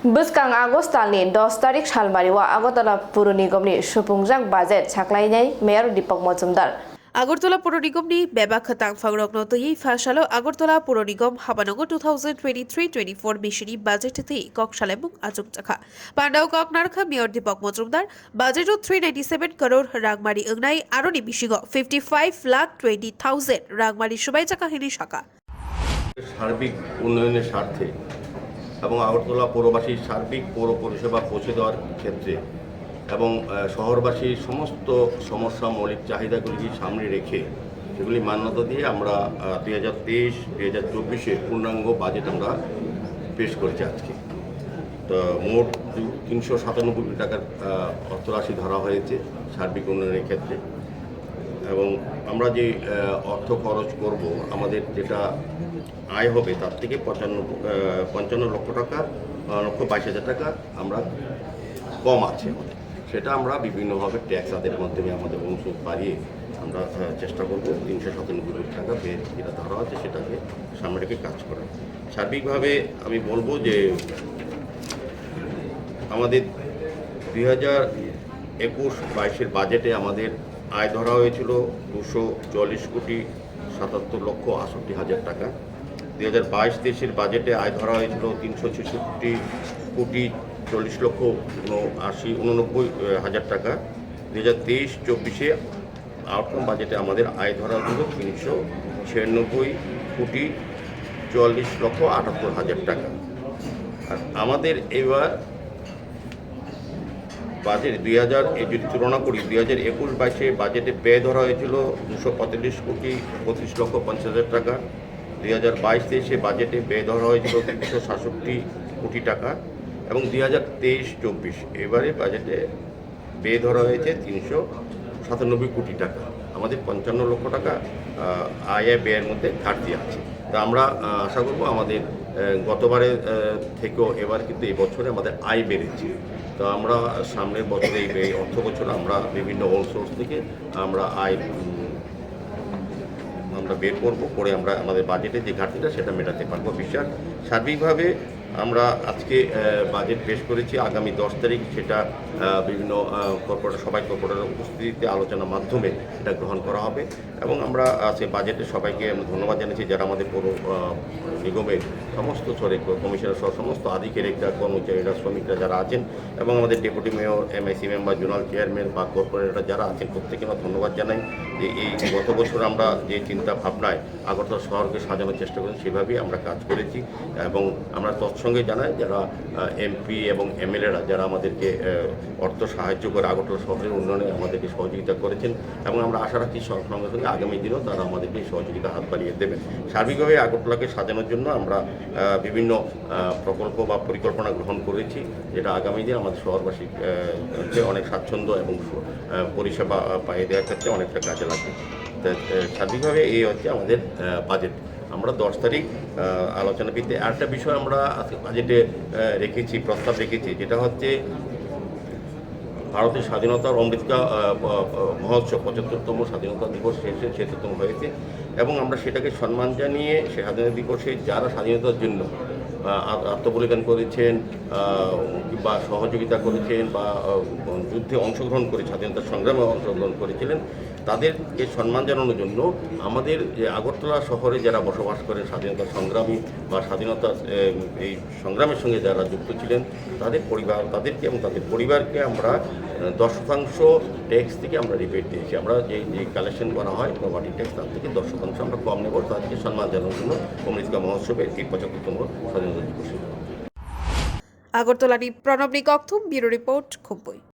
Buskang Agostalni 10 tarik Salmariwa Agotala Puro Nigomni Supungjang Budget Saklainai Mayor Deepak Majumdar Agartala পৌর নিগমনি বেবা খতাং ফাংরক নতই ফাশালো আগরতলা পৌর নিগম হাবানগর 2023-24 মিশনি বাজেটতে ককশালেমুং আজুক চাখা পান্ডাও ককনারখা mayor Dipak Majumdar budget 397 crore রাগমারি ওংনাই আরনি বিশিগ 55,20,000 রাগমারি সবাই চাকা হিনি শাখা সার্বিক উন্নয়নের স্বার্থে এবং আগরতলা পৌরবাসীর সার্বিক পৌর পরিষেবা পৌঁছে দেওয়ার ক্ষেত্রে এবং শহরবাসীর সমস্ত সমস্যা মৌলিক চাহিদাগুলিকে সামনে রেখে সেগুলি মান্যতা দিয়ে আমরা 2023-2024 পূর্ণাঙ্গ বাজেট আমরা পেশ করেছি আজকে। তো মোট 397 কোটি টাকার অর্থরাশি ধরা হয়েছে সার্বিক উন্নয়নের ক্ষেত্রে এবং আমরা যে অর্থ খরচ করব আমাদের যেটা আয় হবে তার থেকে 55 লক্ষ টাকা 22,000 টাকা আমরা কম আছে, সেটা আমরা বিভিন্নভাবে ট্যাক্স আদের মাধ্যমে আমাদের অনুসুদ বাড়িয়ে আমরা চেষ্টা করব 397 কোটি টাকা যেটা ধরা আছে সেটাকে সামনে রেখে কাজ করা। সার্বিকভাবে আমি বলবো যে আমাদের 2021-22 বাজেটে আমাদের আয় ধরা হয়েছিল 244,77,68,000 টাকা। 2022-23 বাজেটে আয় ধরা হয়েছিল 366,40,89,000 টাকা। 2023-24 আউটকাম বাজেটে আমাদের আয় ধরা হয়েছিল 396,40,78,000 টাকা। আর আমাদের এবার বাজেট যদি তুলনা করি 2021-22 বাজেটে ব্যয় ধরা হয়েছিল 245,35,50,000 টাকা। 2022-23 বাজেটে ব্যয় ধরা হয়েছিল 367 কোটি টাকা এবং 2023-24 এবারে বাজেটে ব্যয় ধরা হয়েছে 397 কোটি টাকা। আমাদের 55 লক্ষ টাকা আয় ব্যয়ের মধ্যে ঘাটতি আছে। তা আমরা আশা করব আমাদের গতবারের থেকেও এবার কিন্তু এই বছরে আমাদের আয় বেড়েছে। তো আমরা সামনের বছরে এই অর্থ বছর আমরা বিভিন্ন সোর্স থেকে আমরা আয় আমরা বের করে আমরা আমাদের বাজেটের যে ঘাটতিটা সেটা মেটাতে পারবো বিশ্বাস। সার্বিকভাবে আমরা আজকে বাজেট পেশ করেছি, আগামী 10 তারিখ সেটা বিভিন্ন কর্পোরেটের উপস্থিতিতে আলোচনার মাধ্যমে এটা গ্রহণ করা হবে এবং আমরা আজকে বাজেটে সবাইকে ধন্যবাদ জানাচ্ছি যারা আমাদের পৌর নিগমের সমস্ত কমিশনার সহ সমস্ত আধিকারিকরা, কর্মচারীরা, শ্রমিকরা যারা আছেন এবং আমাদের deputy mayor, MIC member, zonal chairman বা কর্পোরেটররা যারা আছেন প্রত্যেকে আমরা ধন্যবাদ জানাই যে এই গত বছর আমরা যে চিন্তা ভাবনায় আগরতলা শহরকে সাজানোর চেষ্টা করেছি সেভাবেই আমরা কাজ করেছি এবং আমরা তৎসঙ্গে জানাই যারা এমপি এবং এমএলএরা যারা আমাদেরকে অর্থ সাহায্য করে আগরতলা শহরের উন্নয়নে আমাদেরকে সহযোগিতা করেছেন এবং আমরা আশা রাখছি সঙ্গে সঙ্গে আগামী দিনেও তারা আমাদেরকে সহযোগিতা হাত বাড়িয়ে দেবেন। সার্বিকভাবে আগরতলাকে সাজানোর জন্য আমরা বিভিন্ন প্রকল্প বা পরিকল্পনা গ্রহণ করেছি যেটা আগামী দিনে আমাদের শহরবাসী অনেক স্বাচ্ছন্দ্য এবং পরিষেবা পাইয়ে দেওয়ার ক্ষেত্রে অনেকটা কাজে লাগবে। সার্বিকভাবে এই হচ্ছে আমাদের বাজেট। আমরা 10 তারিখ আলোচনা ভিত্তিতে আরেকটা বিষয় আমরা বাজেটে রেখেছি, প্রস্তাব রেখেছি, যেটা হচ্ছে ভারতের স্বাধীনতার অমৃতকা মহোৎসব 75তম স্বাধীনতা দিবস শেষে 76তম হয়েছে এবং আমরা সেটাকে সম্মান জানিয়ে স্বাধীনতা দিবসে যারা স্বাধীনতার জন্য আত্মবলিদান করেছেন বা সহযোগিতা করেছেন বা যুদ্ধে অংশগ্রহণ করে স্বাধীনতা সংগ্রামে অংশগ্রহণ করেছিলেন তাদেরকে সম্মান জানানোর জন্য আমাদের যে আগরতলা শহরে যারা বসবাস করেন স্বাধীনতা সংগ্রামী বা স্বাধীনতা এই সংগ্রামের সঙ্গে যারা যুক্ত ছিলেন তাদের তাদেরকে এবং তাদের পরিবারকে আমরা 10% ট্যাক্স থেকে আমরা রিবেট দিয়েছি। আমরা যে কালেকশন করা হয় প্রপার্টি ট্যাক্স তার থেকে 10% আমরা কম নেব তাদেরকে সম্মান জানানোর জন্য অমৃতকা মহোৎসবের এই 75তম স্বাধীনতা দিবসে। আগরতলানি প্রণব নিকথুম ব্যুরো রিপোর্ট খুবই।